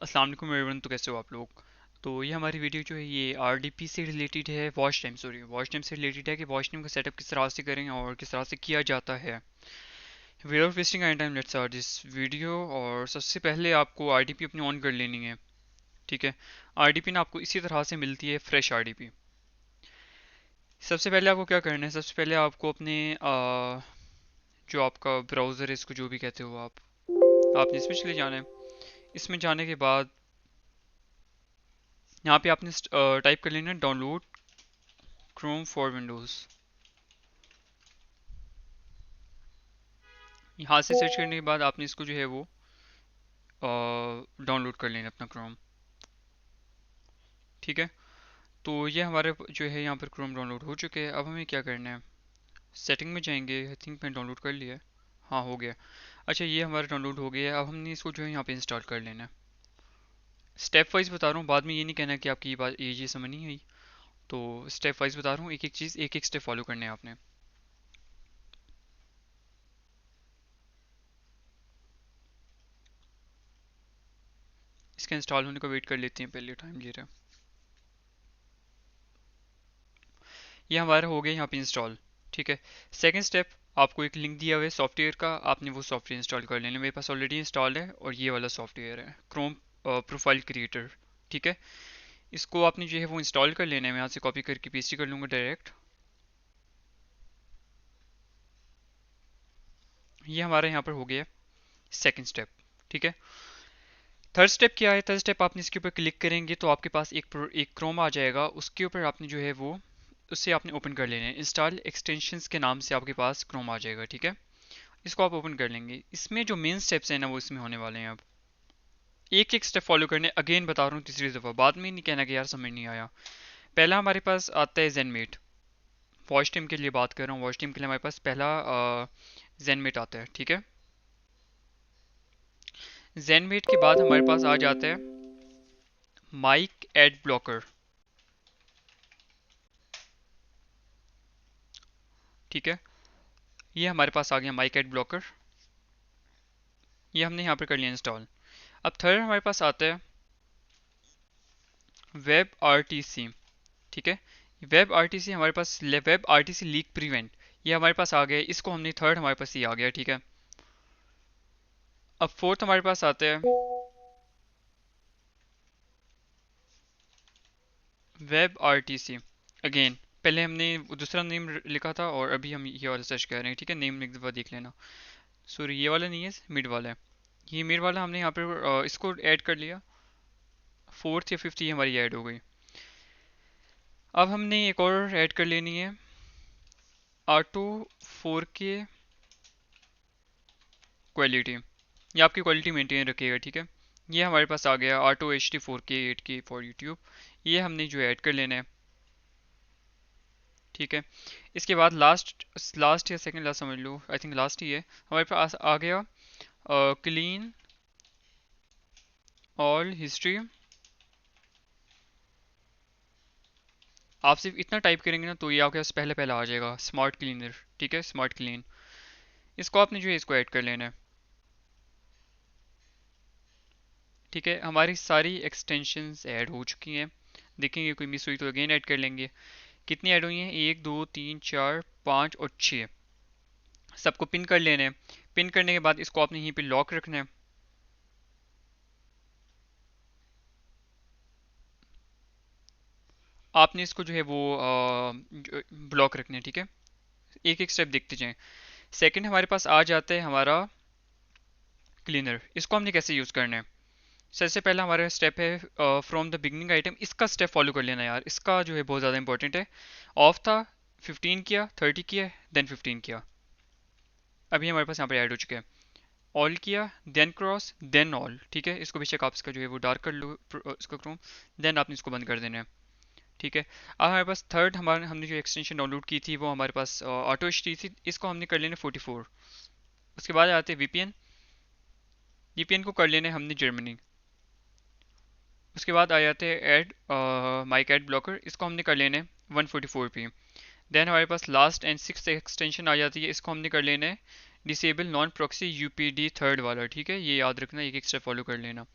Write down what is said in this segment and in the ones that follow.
अस्सलाम वालेकुम एवरीवन। तो कैसे हो आप लोग? तो ये हमारी वीडियो जो है ये आरडीपी से रिलेटेड है, वॉच टाइम से रिलेटेड है कि वॉच टाइम का सेटअप किस तरह से करें और किस तरह से किया जाता है। Without wasting any time let's start this video. और सबसे पहले आपको आरडीपी अपनी ऑन कर लेनी है। ठीक है। आरडीपी ना आपको इसी तरह से मिलती है, फ्रेश आरडीपी। सबसे पहले आपको क्या करना है, सबसे पहले आपको अपने जो आपका ब्राउज़र है, इसको जो भी कहते हो आपने इसमें चले जाना है। इसमें जाने के बाद यहाँ पे आपने टाइप कर लेना है डाउनलोड क्रोम फॉर विंडोज़। यहाँ से सर्च करने के बाद आपने इसको जो है वो डाउनलोड कर लेना अपना क्रोम। ठीक है। तो ये हमारे जो है यहाँ पर क्रोम डाउनलोड हो चुके हैं। अब हमें क्या करना है, सेटिंग में जाएंगे। आई थिंक मैं डाउनलोड कर लिया है। हाँ, हो गया। अच्छा, ये हमारा डाउनलोड हो गया है। अब हमने इसको जो है यहाँ पे इंस्टॉल कर लेना है। स्टेप वाइज बता रहा हूँ, बाद में ये नहीं कहना कि आपकी ये बात ये समझ नहीं आई। तो स्टेप वाइज बता रहा हूँ, एक एक चीज़ एक एक स्टेप फॉलो करने हैं आपने। इसके इंस्टॉल होने को वेट कर लेते हैं, पहले टाइम ले रहा है। ये हमारा हो गया यहाँ पे इंस्टॉल। ठीक है। सेकंड स्टेप, आपको एक लिंक दिया हुआ है सॉफ्टवेयर का, आपने वो सॉफ्टवेयर इंस्टॉल कर लेना। मेरे पास ऑलरेडी इंस्टॉल है और ये वाला सॉफ्टवेयर है क्रोम प्रोफाइल क्रिएटर। ठीक है। इसको आपने जो है वो इंस्टॉल कर लेना है। मैं यहाँ से कॉपी करके पेस्ट कर लूँगा डायरेक्ट। ये हमारा यहाँ पर हो गया सेकंड स्टेप। ठीक है। थर्ड स्टेप क्या है, थर्ड स्टेप आपने इसके ऊपर क्लिक करेंगे तो आपके पास एक क्रोम आ जाएगा। उसके ऊपर आपने जो है वो उससे आपने ओपन कर लेना है। इंस्टॉल एक्सटेंशंस के नाम से आपके पास क्रोम आ जाएगा। ठीक है। इसको आप ओपन कर लेंगे। इसमें जो मेन स्टेप्स हैं ना वो इसमें होने वाले हैं। अब एक एक स्टेप फॉलो करने, अगेन बता रहा हूँ तीसरी दफ़ा, बाद में नहीं कहना कि यार समझ नहीं आया। पहला हमारे पास आता है जेनमेट। वॉच टीम के लिए बात कर रहा हूँ, वॉच टीम के लिए हमारे पास पहला जेनमेट आता है। ठीक है। जेनमेट के बाद हमारे पास आ जाता है माइक एड ब्लॉकर। ठीक है। ये हमारे पास आ गया माइक एड ब्लॉकर। ये हमने यहाँ पर कर लिया इंस्टॉल। अब थर्ड हमारे पास आता है वेब आरटीसी। ठीक है। वेब आरटीसी हमारे पास, वेब आरटीसी लीक प्रिवेंट, ये हमारे पास आ गया। इसको हमने थर्ड हमारे पास ये आ गया। ठीक है। अब फोर्थ हमारे पास आता है वेब आरटीसी। अगेन पहले हमने दूसरा नेम लिखा था और अभी हम ये वाला सर्च कर रहे हैं। ठीक है। नेम एक दफ़ा देख लेना। सॉरी, ये वाला नहीं है, मिड वाला है। ये मिड वाला हमने यहाँ पर इसको ऐड कर लिया। फोर्थ या फिफ्थ ये हमारी ऐड हो गई। अब हमने एक और ऐड कर लेनी है, ऑटो 4K क्वालिटी। ये आपकी क्वालिटी मेंटेन रखिएगा। ठीक है। ये हमारे पास आ गया auto HD 4K 8K for YouTube. ये हमने जो ऐड कर लेना है। ठीक है। इसके बाद लास्ट लास्ट या सेकंड लास्ट समझ लो, आई थिंक लास्ट ही है, हमारे पास आ गया क्लीन ऑल हिस्ट्री। आप सिर्फ इतना टाइप करेंगे ना तो ये आपके पास पहले पहला आ जाएगा, स्मार्ट क्लीनर। ठीक है, स्मार्ट क्लीन। इसको आपने जो है इसको ऐड कर लेना है। ठीक है। हमारी सारी एक्सटेंशंस ऐड हो चुकी हैं। देखेंगे कोई मिस हुई तो अगेन ऐड कर लेंगे। कितनी ऐड हुई हैं, 1 2 3 4 5 और 6। सबको पिन कर लेना है। पिन करने के बाद इसको आपने यहीं पे लॉक रखना है। आपने इसको जो है वो ब्लॉक रखना है। ठीक है। एक एक स्टेप देखते जाएं। सेकंड हमारे पास आ जाता है हमारा क्लीनर। इसको हमने कैसे यूज़ करना है, सबसे पहला हमारा स्टेप है फ्रॉम द बिगनिंग आइटम। इसका स्टेप फॉलो कर लेना यार, इसका जो है बहुत ज़्यादा इंपॉर्टेंट है। ऑफ था, 15 किया, 30 किया, देन 15 किया। अभी हमारे पास यहाँ पर ऐड हो चुके हैं। ऑल किया, देन क्रॉस, देन ऑल। ठीक है। इसको बेशक आप इसका जो है वो डार्क कर लो इसका क्रोम, देन आपने इसको बंद कर देना है। ठीक है। अब हमारे पास थर्ड, हमारे हमने जो एक्सटेंशन डाउनलोड की थी वो हमारे पास ऑटो एच थी। इसको हमने कर लेना 44। उसके बाद आते हैं वीपीएन। वीपीएन को कर लेना है हमने जर्मनी। उसके बाद आ जाते हैं ऐड माइक एड ब्लॉकर। इसको हमने कर लेना है 144p। देन हमारे पास लास्ट एंड सिक्स एक्सटेंशन आ जाती है। इसको हमने कर लेना है disable non proxy UPD third वाला। ठीक है। ये याद रखना, एक एक स्टेप फॉलो कर लेना।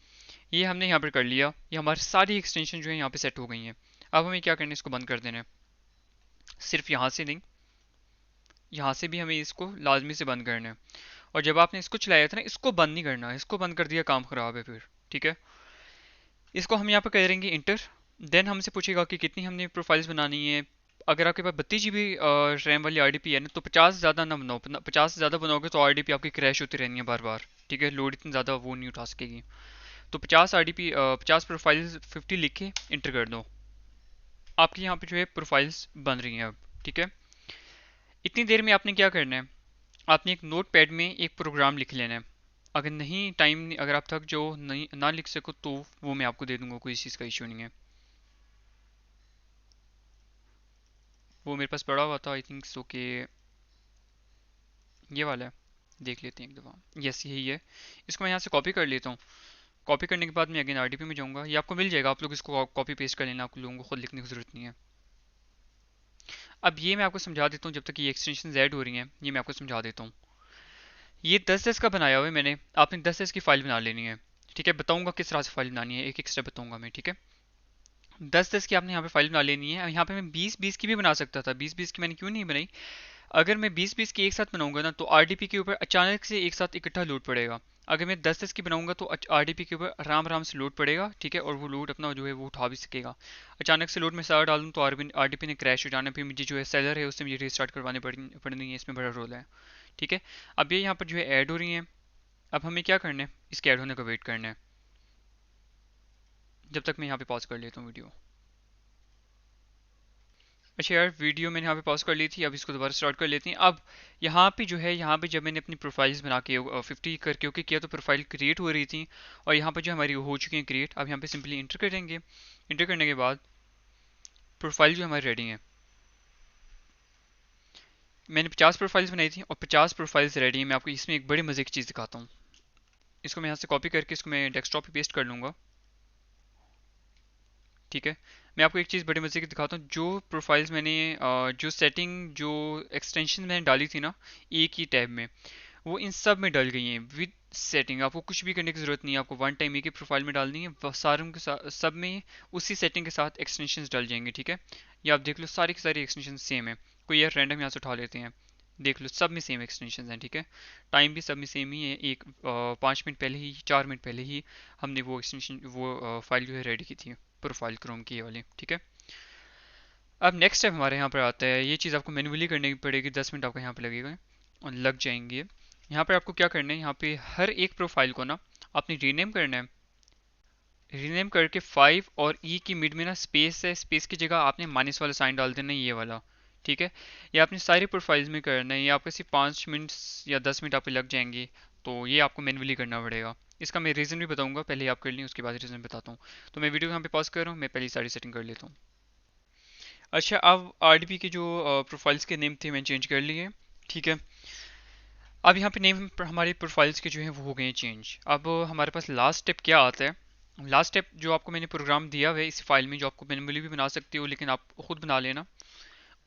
ये हमने यहाँ पर कर लिया, ये हमारी सारी एक्सटेंशन जो है यहाँ पे सेट हो गई हैं। अब हमें क्या करना है, इसको बंद कर देना है। सिर्फ यहाँ से नहीं, यहाँ से भी हमें इसको लाजमी से बंद करना है। और जब आपने इसको चलाया था ना, इसको बंद नहीं करना, इसको बंद कर दिया काम खराब है फिर। ठीक है, इसको हम यहाँ पर करेंगे इंटर। देन हमसे पूछेगा कि कितनी हमने प्रोफाइल्स बनानी है। अगर आपके पास 32 GB रैम वाली आरडीपी है ना, तो 50 ज़्यादा ना बनाओ, 50 से ज़्यादा बनाओगे तो आरडीपी आपकी क्रैश होती रहनी है बार बार। ठीक है, लोड इतना ज़्यादा वो नहीं उठा सकेगी। तो 50 आरडीपी, 50 प्रोफाइल्स 50 लिख के इंटर कर दो। आपकी यहाँ पे जो है प्रोफाइल्स बन रही हैं अब। ठीक है, इतनी देर में आपने क्या करना है, आपने एक नोट पैड में एक प्रोग्राम लिख लेना है। अगर नहीं टाइम, अगर आप थक जो नहीं ना लिख सको तो वो मैं आपको दे दूंगा, कोई चीज़ का इशू नहीं है। वो मेरे पास पड़ा हुआ था, आई थिंक सो कि ये वाला है। देख लेते हैं एक दफ़ा। यस, यही है। इसको मैं यहाँ से कॉपी कर लेता हूँ। कॉपी करने के बाद मैं अगेन आरडीपी में जाऊँगा, ये आपको मिल जाएगा, आप लोग इसको कॉपी पेस्ट कर लेना, आप लोगों को खुद लिखने की ज़रूरत नहीं है। अब ये मैं आपको समझा देता हूँ, जब तक ये एक्सटेंशन ऐड हो रही हैं ये मैं आपको समझा देता हूँ। ये 10 10 का बनाया हुआ है मैंने, आपने 10 10 की फाइल बना लेनी है। ठीक है, बताऊंगा किस तरह से फाइल बनानी है, एक एक स्टेप बताऊंगा मैं। ठीक है, 10 10 की आपने यहाँ पे फाइल बना लेनी है। यहाँ पे मैं 20 20 की भी बना सकता था, 20 20 की मैंने क्यों नहीं बनाई। अगर मैं 20 20 की एक साथ बनाऊंगा ना, तो आरडीपी के ऊपर अचानक से एक साथ इकट्ठा लोड पड़ेगा। अगर मैं 10 10 की बनाऊंगा तो आरडीपी के ऊपर आराम आराम से लोड पड़ेगा। ठीक है, और वो लोड अपना जो है वो उठा भी सकेगा। अचानक से लोड में सारा डाल दूँ तो आरडीपी ने क्रैश हो जाना, फिर मुझे जो है सेलर है उससे मुझे रीस्टार्ट करवाने पड़नी है, इसमें बड़ा रोल है। ठीक है, अब ये यहाँ पर जो है ऐड हो रही है। अब हमें क्या करना है, इसके ऐड होने का वेट करना है। जब तक मैं यहाँ पे पॉज कर लेता हूँ वीडियो। अच्छा यार, वीडियो मैंने यहाँ पे पॉज कर ली थी, अब इसको दोबारा स्टार्ट कर लेते हैं। अब यहाँ पे जो है, यहाँ पे जब मैंने अपनी प्रोफाइल्स बना के 50 करके ओके किया तो प्रोफाइल क्रिएट हो रही थी। और यहाँ पे जो हमारी हो चुकी है क्रिएट। अब यहाँ पे सिंपली इंटर करेंगे। इंटर करने के बाद प्रोफाइल जो हमारी रेडी है, मैंने 50 प्रोफाइल्स बनाई थी और 50 प्रोफाइल्स रेडी है। मैं आपको इसमें एक बड़ी मजे की चीज़ दिखाता हूँ। इसको मैं यहाँ से कॉपी करके इसको मैं डेस्कटॉप पे पेस्ट कर लूँगा। ठीक है, मैं आपको एक चीज़ बड़े मज़े की दिखाता हूँ। जो प्रोफाइल्स मैंने जो सेटिंग, जो एक्सटेंशन मैंने डाली थी ना एक ही टैब में, वो इन सब में डल गई हैं विद सेटिंग। आपको कुछ भी करने की ज़रूरत नहीं है, आपको वन टाइम एक ही प्रोफाइल में डालनी है, सारों के साथ सब में उसी सेटिंग के साथ एक्सटेंशन डल जाएंगे। ठीक है, ये आप देख लो, सारी की सारी एक्सटेंशन सेम है। कोई यार रैंडम यहाँ से उठा लेते हैं, देख लो सब में सेम एक्सटेंशन हैं। ठीक है, टाइम भी सब में सेम ही है। 5 मिनट पहले ही, 4 मिनट पहले ही हमने वो एक्सटेंशन, वो फाइल जो है रेडी की थी, प्रोफाइल क्रोम की ये वाली। ठीक है, अब नेक्स्ट स्टेप हमारे यहाँ पर आता है। ये चीज़ आपको मैन्युअली करनी पड़ेगी, 10 मिनट आपका यहाँ पे लगेगा और लग जाएंगे। यहाँ पर आपको क्या करना है, यहाँ पे हर एक प्रोफाइल को ना आपने रीनेम करना है। रीनेम करके 5 और ई की मिड में ना स्पेस है, स्पेस की जगह आपने माइनस वाला साइन डाल देना है, ये वाला। ठीक है, ये आपने सारी प्रोफाइल्स में करना है। ये आपके सिर्फ 5 मिनट या 10 मिनट आप पे लग जाएंगे। तो ये आपको मैन्युअली करना पड़ेगा। इसका मैं रीज़न भी बताऊंगा, पहले आप कर लें उसके बाद रीज़न बताता हूँ। तो मैं वीडियो यहाँ पे पॉज कर रहा हूँ, मैं पहले सारी सेटिंग कर लेता हूँ। अच्छा, अब आरडीपी के जो प्रोफाइल्स के नेम थे मैंने चेंज कर लिए। ठीक है, अब यहाँ पे नेम हमारे प्रोफाइल्स के जो हैं वो हो गए हैं चेंज। अब हमारे पास लास्ट स्टेप क्या आता है। लास्ट स्टेप जो आपको मैंने प्रोग्राम दिया हुआ है इस फाइल में, जो आपको मैन्युअली भी बना सकते हो लेकिन आप खुद बना लेना।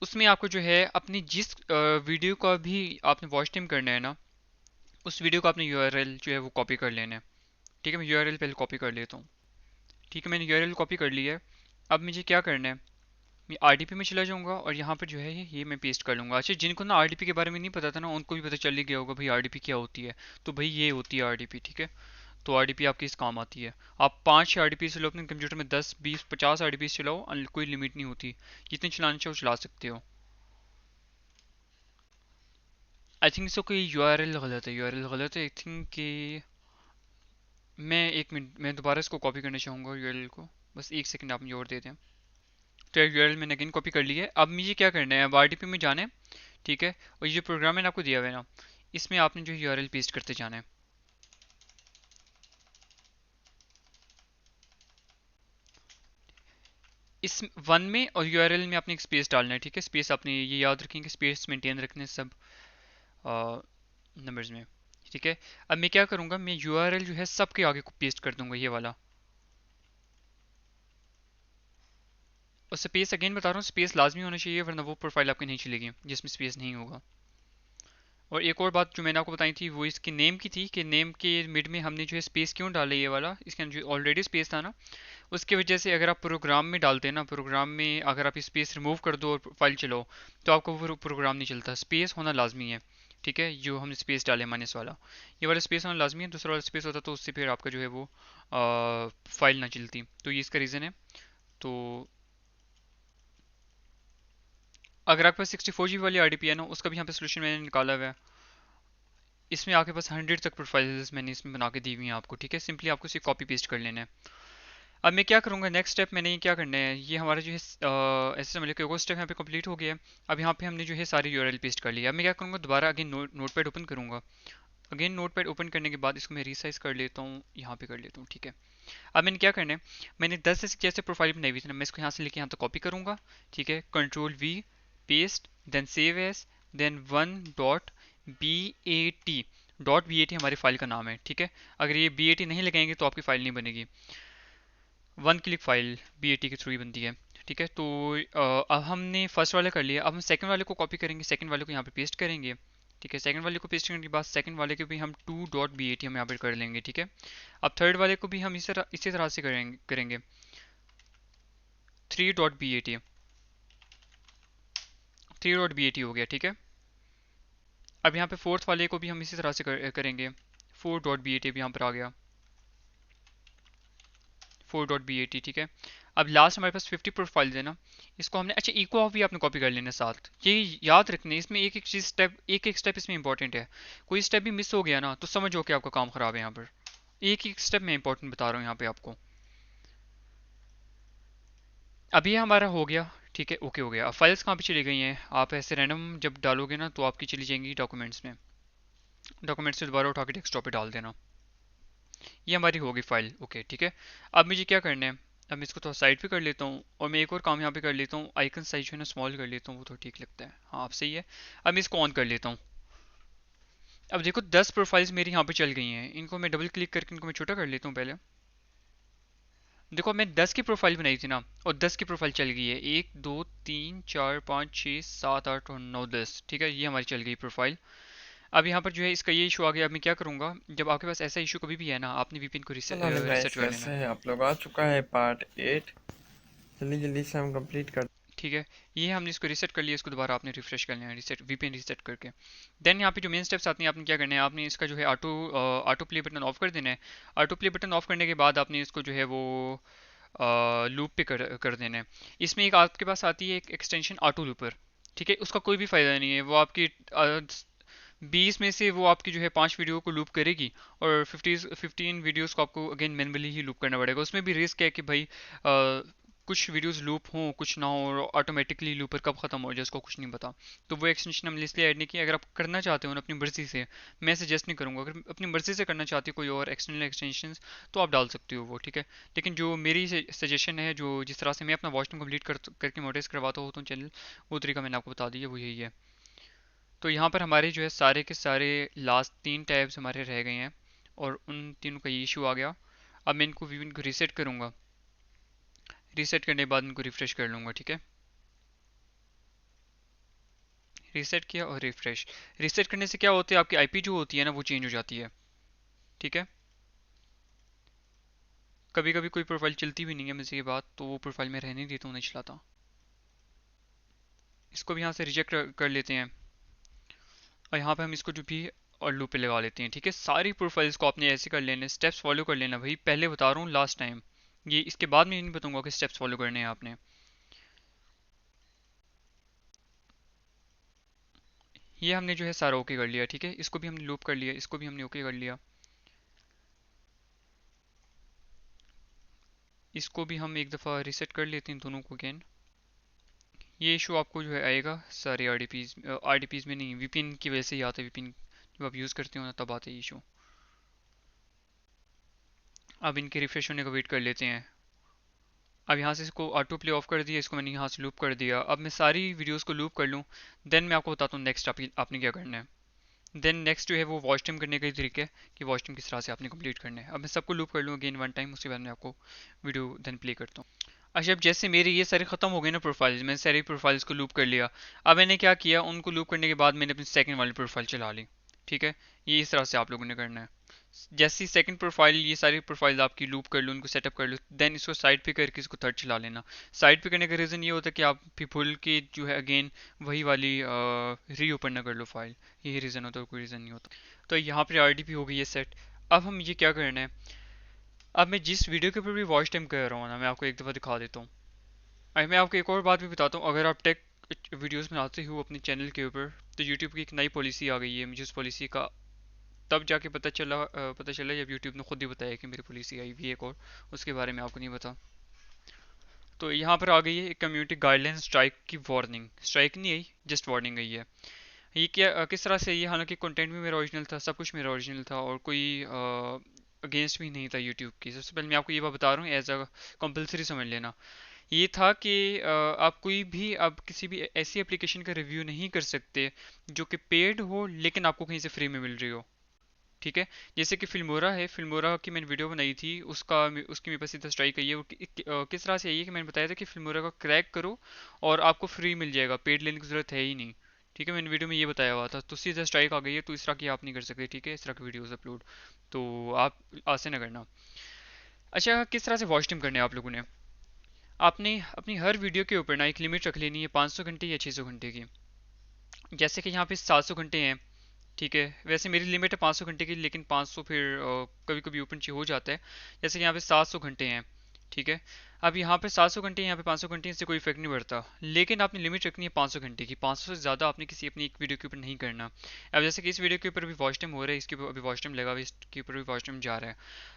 उसमें आपको जो है अपनी जिस वीडियो का भी आपने वॉच टाइम करना है ना, उस वीडियो का आपने यूआरएल जो है वो कॉपी कर लेना है। ठीक है, मैं यूआरएल पहले कॉपी कर लेता हूँ। ठीक है, मैंने यूआरएल कॉपी कर लिया है। अब मुझे क्या करना है, मैं आरडीपी में चला जाऊंगा और यहाँ पर जो है ये मैं पेस्ट कर लूंगा। अच्छा, जिनको ना आरडीपी के बारे में नहीं पता था ना, उनको भी पता चल ही गया होगा भाई आरडीपी क्या होती है। तो भाई ये होती है आरडीपी। ठीक है, तो आरडीपी आपकी इस काम आती है। आप 5 आरडीपी चलो अपने कंप्यूटर में, 10 20 50 आरडीपी चलाओ, कोई लिमिट नहीं होती, जितने चलाने चाहो चला सकते हो। आई थिंक इसका कोई यूआरएल गलत है, यूआरएल गलत है आई थिंक कि। मैं एक मिनट, मैं दोबारा इसको कॉपी करना चाहूँगा यूआरएल को, बस एक सेकंड आप मुझे और दे दें। तो यूआरएल मैंने अगेन कॉपी कर ली है। अब मुझे क्या करना है, अब आरडीपी में जाना है। ठीक है, और ये जो प्रोग्राम मैंने आपको दिया हुआ है ना, इसमें आपने जो यूआरएल पेस्ट करते जाना है। इस वन में और यूआरएल में आपने एक स्पेस डालना है। ठीक है, स्पेस आपने ये याद रखेंगे, स्पेस मेंटेन रखने सब नंबर्स में। ठीक है, अब मैं क्या करूँगा, मैं यूआरएल जो है सबके आगे को पेस्ट कर दूंगा, ये वाला। और स्पेस अगेन बता रहा हूँ, स्पेस लाजमी होना चाहिए वरना वो प्रोफाइल आपकी नहीं चलेगी जिसमें स्पेस नहीं होगा। और एक और बात जो मैंने आपको बताई थी वो इसकी नेम की थी कि नेम के मिड में हमने जो है स्पेस क्यों डाला, ये वाला इसके अंदर जो ऑलरेडी स्पेस था ना, उसकी वजह से अगर आप प्रोग्राम में डालते हैं ना, प्रोग्राम में अगर आप स्पेस रिमूव कर दो और फाइल चलाओ तो आपको वो प्रोग्राम नहीं चलता। स्पेस होना लाजमी है, ठीक है, जो हमने स्पेस डाले माइनस वाला, ये वाला स्पेस होना लाजमी है। दूसरा वाला स्पेस होता तो उससे फिर आपका जो है वो फाइल ना चलती। तो ये इसका रीज़न है। तो अगर आपके पास 64 GB वाली RDP है ना, उसका भी यहाँ पे सोल्यूशन मैंने निकाला हुआ है। इसमें आपके पास 100 तक प्रोफाइल्स मैंने इसमें बना के दी हुई हैं आपको, ठीक है। सिंपली आपको सिर्फ कॉपी पेस्ट कर लेना है। अब मैं क्या करूँगा, नेक्स्ट स्टेप मैंने ये क्या करना है, ये हमारा जो है ऐसे समझ लो कि वो स्टेप यहाँ पे कंप्लीट हो गया है। अब यहाँ पे हमने जो है सारी यूआरएल पेस्ट कर लिया। अब मैं क्या करूँगा, दोबारा अगेन नोटपैड ओपन करूँगा। अगेन नोटपैड ओपन करने के बाद इसको मैं रीसाइज कर लेता हूँ, यहाँ पे कर लेता हूँ, ठीक है। अब मैंने क्या करना है, मैंने 10 से जैसे प्रोफाइल बनाई हुई थी ना, मैं इसको यहाँ से लेके यहाँ तक कॉपी करूँगा, ठीक है। Ctrl+V, paste, then save as, then 1.bat, .bat हमारी फाइल का नाम है, ठीक है। अगर ये bat नहीं लगाएंगे तो आपकी फाइल नहीं बनेगी। वन क्लिक फाइल BAT के थ्रू ही बनती है, ठीक है। तो अब हमने फर्स्ट वाला कर लिया। अब हम सेकंड वाले को कॉपी करेंगे, सेकंड वाले को यहाँ पे पेस्ट करेंगे, ठीक है। सेकंड वाले को पेस्ट करने के बाद सेकंड वाले को भी हम 2.bat हम यहाँ पे कर लेंगे, ठीक है। अब थर्ड वाले को भी हम इसी तरह से करेंगे 3.bat, 3.bat हो गया, ठीक है। अब यहाँ पे फोर्थ वाले को भी हम इसी तरह से करेंगे 4.bat भी यहाँ पर आ गया, 4.bat, ठीक है। अब लास्ट हमारे पास 50 प्रोफाइल्स है ना, इसको हमने अच्छा इको ऑफ भी आपने कॉपी कर लेना साथ। ये याद रखने, इसमें एक एक चीज स्टेप, एक एक स्टेप इसमें इंपॉर्टेंट है। कोई स्टेप भी मिस हो गया ना तो समझो कि आपका काम खराब है यहाँ पर। एक एक स्टेप मैं इंपॉर्टेंट बता रहा हूँ यहाँ पे आपको। अभी ये हमारा हो गया, ठीक है, ओके हो गया। अब फाइल्स कहाँ पे चली गई हैं, आप ऐसे रैंडम जब डालोगे ना तो आपकी चली जाएंगी डॉक्यूमेंट्स में, डॉक्यूमेंट्स से दोबारा उठा के डेस्कटॉप पे डाल देना। ये हमारी होगी फाइल, ओके, ठीक है। अब मुझे क्या करना है, अब मैं इसको थोड़ा साइड पे कर लेता हूँ और मैं एक और काम यहाँ पे कर लेता हूँ, आइकन साइज जो है ना स्मॉल कर लेता हूँ, वो थोड़ा ठीक लगता है। हाँ आप सही है। अब मैं इसको ऑन कर लेता हूँ। अब देखो 10 प्रोफाइल्स मेरी यहाँ पे चल गई हैं, इनको मैं डबल क्लिक करके इनको मैं छोटा कर लेता हूँ पहले। देखो मैं 10 की प्रोफाइल बनाई थी ना, और 10 की प्रोफाइल चल गई है, 1 2 3 4 5 6 7 8 9 10, ठीक है, ये हमारी चल गई प्रोफाइल। अब यहाँ पर जो है इसका ये इशू आ गया। अब मैं क्या करूँगा, जब आपके पास ऐसा इशू कभी भी है ना, आपने VPN को हेलो गाइस, रिसेट कर लेना, कैसे हैं आप लोग। आ चुका है पार्ट 8। जल्दी जल्दी से हम कंप्लीट कर। ठीक है। ये हमने इसको रिसेट कर लिया, इसको दोबारा आपने रिफ्रेश कर लेना, रिसेट VPN रिसेट करके। देन यहाँ पे जो मेन स्टेप्स आती हैं, आपने क्या करना है, आपने इसका जो है ऑटो प्ले बटन ऑफ कर देना है। ऑटो प्ले बटन ऑफ करने के बाद आपने इसको जो है वो लूप पे कर देना है। इसमें एक आपके पास आती है एक एक्सटेंशन ऑटो लूपर, ठीक है। उसका कोई भी फ़ायदा नहीं है, वो आपकी 20 में से वो आपकी जो है 5 वीडियो को लूप करेगी, और 15 वीडियोस को आपको अगेन मैनुअली ही लूप करना पड़ेगा। उसमें भी रिस्क है कि भाई कुछ वीडियोस लूप हों कुछ ना हो, और ऑटोमेटिकली लूपर कब ख़त्म हो जाए उसको कुछ नहीं पता। तो वो एक्सटेंशन हमने इसलिए ऐड नहीं किया। अगर आप करना चाहते हो ना अपनी मर्जी से, मैं सजेस्ट नहीं करूँगा। अगर अपनी मर्जी से करना चाहते हो कोई और एक्सटर्नल एक्सटेंशन तो आप डाल सकते हो वो, ठीक है। लेकिन जो मेरी सजेशन है, जो जिस तरह से मैं अपना वॉच टाइम कंप्लीट करके मोनेटाइज करवाता हूँ तो चैनल, वो तरीका मैंने आपको बता दिया, वो यही है। तो यहाँ पर हमारे जो है सारे के सारे लास्ट 3 टैब्स हमारे रह गए हैं, और उन तीनों का ये इशू आ गया। अब मैं इनको रीसेट करूँगा, रीसेट करने के बाद इनको रिफ्रेश कर लूँगा, ठीक है। रीसेट किया और रिफ्रेश। रीसेट करने से क्या होता है, आपकी IP जो होती है ना वो चेंज हो जाती है, ठीक है। कभी कभी कोई प्रोफाइल चलती भी नहीं है मुझे, ये बात तो वो प्रोफाइल में रहने देता हूँ, नहीं चलाता। इसको भी यहाँ से रिजेक्ट कर लेते हैं, और यहाँ पे हम इसको जो भी और लूप पे लगा लेते हैं, ठीक है। सारी प्रोफाइल्स को आपने ऐसे कर लेने, स्टेप्स फॉलो कर लेना भाई, पहले बता रहा हूँ लास्ट टाइम, ये इसके बाद में नहीं बताऊंगा कि स्टेप्स फॉलो करने हैं आपने। ये हमने जो है सारा ओके कर लिया, ठीक है। इसको भी हमने लूप कर लिया, इसको भी हमने ओके कर लिया। इसको भी हम एक दफ़ा रीसेट कर लेते हैं दोनों को अगेन। ये इशू आपको जो है आएगा सारे आर डी पीज़ में नहीं, VPN की वजह से ही आता है। VPN जब आप यूज़ करते हो ना तब आता है इशू। अब इनके रिफ्रेश होने का वेट कर लेते हैं। अब यहाँ से इसको ऑटो प्ले ऑफ कर दिया, इसको मैंने यहाँ से लूप कर दिया। अब मैं सारी वीडियोस को लूप कर लूँ, देन मैं आपको बताता हूँ नेक्स्ट आपने क्या करना है। देन नेक्स्ट जो है वो वॉच टाइम करने का तरीका है कि वॉच टाइम किस तरह से आपने कंप्लीट करना है। अब मैं सबको लूप कर लूँ अगेन वन टाइम, उसके बाद मैं आपको वीडियो देन प्ले करता हूँ। अच्छा, अब जैसे मेरे ये सारे ख़त्म हो गए ना प्रोफाइल्स, मैंने सारी प्रोफाइल्स को लूप कर लिया। अब मैंने क्या किया, उनको लूप करने के बाद मैंने अपनी सेकंड वाली प्रोफाइल चला ली। ठीक है, ये इस तरह से आप लोगों ने करना है। जैसी सेकंड प्रोफाइल, ये सारी प्रोफाइल आपकी लूप कर लो, उनको सेटअप कर लो, देन इसको साइड पे करके इसको थर्ड चला लेना। साइड पे करने का रीज़न ये होता है कि आप भी भूल के जो है अगेन वही वाली रीओपन ना कर लो फाइल। यही रीज़न होता है, कोई रीज़न नहीं होता। तो यहाँ पे आरडीपी हो गई है सेट। अब हम ये क्या करना है, अब मैं जिस वीडियो के ऊपर भी वॉच टाइम कर रहा हूँ ना, मैं आपको एक दफ़ा दिखा देता हूँ। अभी मैं आपको एक और बात भी बताता हूँ, अगर आप टेक वीडियोस बनाते हो अपने चैनल के ऊपर, तो यूट्यूब की एक नई पॉलिसी आ गई है। मुझे उस पॉलिसी का तब जाके पता चला जब यूट्यूब ने खुद ही बताया कि मेरी पॉलिसी आई भी एक और, उसके बारे में आपको नहीं पता। तो यहाँ पर आ गई है एक कम्युनिटी गाइडलाइन स्ट्राइक की वार्निंग। स्ट्राइक नहीं आई, जस्ट वार्निंग आई है। ये क्या किस तरह से, ये हालांकि कंटेंट भी मेरा ओरिजिनल था, सब कुछ मेरा ओरिजिनल था और कोई अगेंस्ट भी नहीं था यूट्यूब की। सबसे पहले मैं आपको ये बात बता रहा हूँ, एज अ कंपलसरी समझ लेना। ये था कि आप कोई भी, आप किसी भी ऐसी एप्लीकेशन का रिव्यू नहीं कर सकते जो कि पेड हो लेकिन आपको कहीं से फ्री में मिल रही हो। ठीक है, जैसे कि फिल्मोरा है, फिल्मोरा की मैंने वीडियो बनाई थी, उसकी मेरे पास सीधा स्ट्राइक आई है। किस तरह से आई है कि मैंने बताया था कि फिल्मोरा का क्रैक करो और आपको फ्री मिल जाएगा, पेड लेने की जरूरत है ही नहीं। ठीक है, मैंने वीडियो में ये बताया हुआ था, तो सीधा स्ट्राइक आ गई है। तो इस तरह की आप नहीं कर सकते, ठीक है, इस तरह की वीडियोस अपलोड। तो आप आज से ना करना। अच्छा, किस तरह से वॉच टाइम करने हैं आप लोगों ने, आपने अपनी हर वीडियो के ऊपर ना एक लिमिट रख लेनी है, 500 घंटे या 600 घंटे की। जैसे कि यहाँ पे 700 घंटे हैं। ठीक है, वैसे मेरी लिमिट है 500 घंटे की, लेकिन 500 फिर कभी कभी ऊपर नीचे हो जाता है। जैसे कि यहाँ पे 700 घंटे हैं। ठीक है, अब यहाँ पे 700 घंटे, यहाँ पे 500 घंटे, इससे कोई इफेक्ट नहीं पड़ता, लेकिन आपने लिमिट रखनी है 500 घंटे की। 500 से ज़्यादा आपने किसी अपनी एक वीडियो के ऊपर नहीं करना। अब जैसे कि इस वीडियो के ऊपर भी वॉच टाइम हो रहा है, इसके ऊपर अभी वॉच टाइम लगा हुआ है, इसके ऊपर भी वॉच टाइम जा रहा है।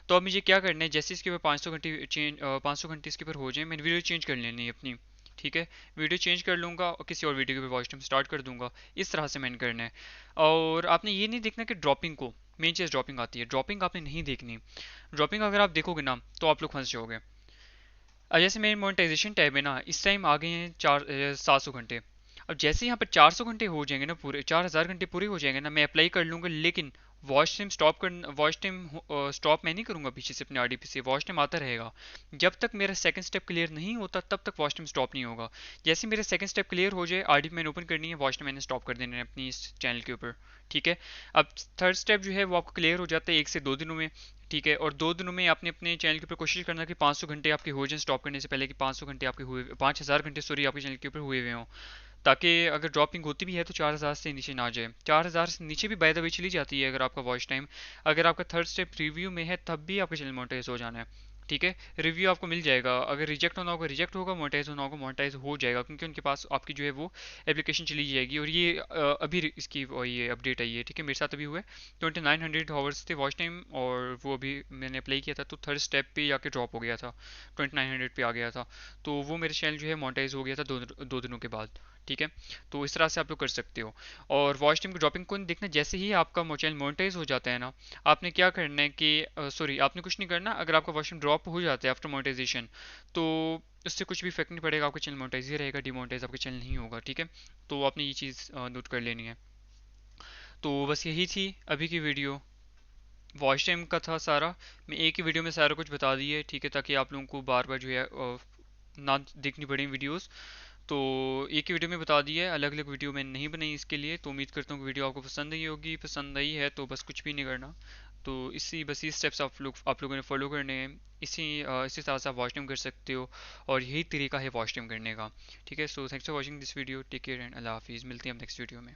तो अब मुझे क्या करना है, जैसे इसके ऊपर 500 घंटे 500 घंटे इसके ऊपर हो जाए, मैंने वीडियो चेंज कर लेनी है अपनी। ठीक है, वीडियो चेंज कर लूँगा और किसी और वीडियो के ऊपर वॉच टाइम स्टार्ट कर दूंगा। इस तरह से मैंने करना है। और आपने ये नहीं देखना कि ड्रॉपिंग को, मेन चीज़ ड्रॉपिंग आती है, ड्रॉपिंग आपने नहीं देखनी। ड्रॉपिंग अगर आप देखोगे ना तो आप लोग फंस जाओगे। अब जैसे मेरी मोनेटाइजेशन टैब है ना, इस टाइम आ गए हैं 700 घंटे। अब जैसे यहाँ पर 400 घंटे हो जाएंगे ना, पूरे 4000 घंटे पूरे हो जाएंगे ना, मैं अप्लाई कर लूँगा। लेकिन वॉच टाइम स्टॉप मैं नहीं करूँगा पीछे से अपने आरडीपी से, वॉच टाइम आता रहेगा। जब तक मेरा सेकंड स्टेप क्लियर नहीं होता तब तक वॉच टाइम स्टॉप नहीं होगा। जैसे मेरा सेकंड स्टेप क्लियर हो जाए, आरडीपी मैंने ओपन करनी है, वॉच टाइम मैंने स्टॉप कर देना है अपनी इस चैनल के ऊपर। ठीक है, अब थर्ड स्टेप जो है वो आपको क्लियर हो जाता है 1 से 2 दिनों में। ठीक है, और 2 दिनों में आपने अपने चैनल के ऊपर कोशिश करना कि 500 घंटे आपके हो जाए स्टॉप करने से पहले, कि 500 घंटे आपके हुए, 5000 घंटे सॉरी आपके चैनल के ऊपर हुए हुए हों, ताकि अगर ड्रॉपिंग होती भी है तो 4000 से नीचे ना जाए। 4000 से नीचे भी बाय द वे चली जाती है अगर आपका वॉच टाइम, अगर आपका थर्ड स्टेप रिव्यू में है तब भी आपका चैनल मोनेटाइज हो जाना है। ठीक है, रिव्यू आपको मिल जाएगा, अगर रिजेक्ट होना होगा रिजेक्ट होगा, मोनेटाइज होना होगा मोनेटाइज हो जाएगा, क्योंकि उनके पास आपकी जो है वो एप्लीकेशन चली जाएगी। और ये अभी इसकी ये अपडेट आई है। ठीक है, मेरे साथ अभी हुआ है, 2900 आवर्स थे वॉच टाइम, और वो अभी मैंने अप्लाई किया था तो थर्ड स्टेप पे जाके ड्रॉप हो गया था, 2900 पे आ गया था। तो वो मेरे चैनल जो है मोनेटाइज हो गया था 2 दिनों के बाद। ठीक है, तो इस तरह से आप लोग कर सकते हो। और वॉच टाइम की ड्रॉपिंग को नहीं देखना, जैसे ही आपका चैनल मोनेटाइज हो जाता है ना, आपने क्या करना है कि सॉरी आपने कुछ नहीं करना, अगर आपका वॉच टाइम ड्रॉप हो जाता है आफ्टर मोनेटाइजेशन, तो उससे कुछ भी इफेक्ट नहीं पड़ेगा, आपका चैनल मोनेटाइज ही रहेगा, डिमोनेटाइज आपका चैनल नहीं होगा। ठीक है, तो आपने ये चीज़ नोट कर लेनी है। तो बस यही थी अभी की वीडियो, वॉच टाइम का था सारा। मैं एक ही वीडियो में सारा कुछ बता दिए, ठीक है, ताकि आप लोगों को बार बार जो है ना देखनी पड़े वीडियोस। तो एक ही वीडियो में बता दिया है, अलग अलग वीडियो मैंने नहीं बनाई इसके लिए। तो उम्मीद करता हूँ कि वीडियो आपको पसंद आई होगी, पसंद आई है तो बस कुछ भी नहीं करना। तो बस ये स्टेप्स आप लोगों ने फॉलो करने हैं। इसी तरह से आप वॉच टाइम कर सकते हो, और यही तरीका है वॉच टाइम करने का। ठीक है, so thanks for watching this video, take care and अल्लाह हाफिज़, मिलते हैं हम नेक्स्ट वीडियो में।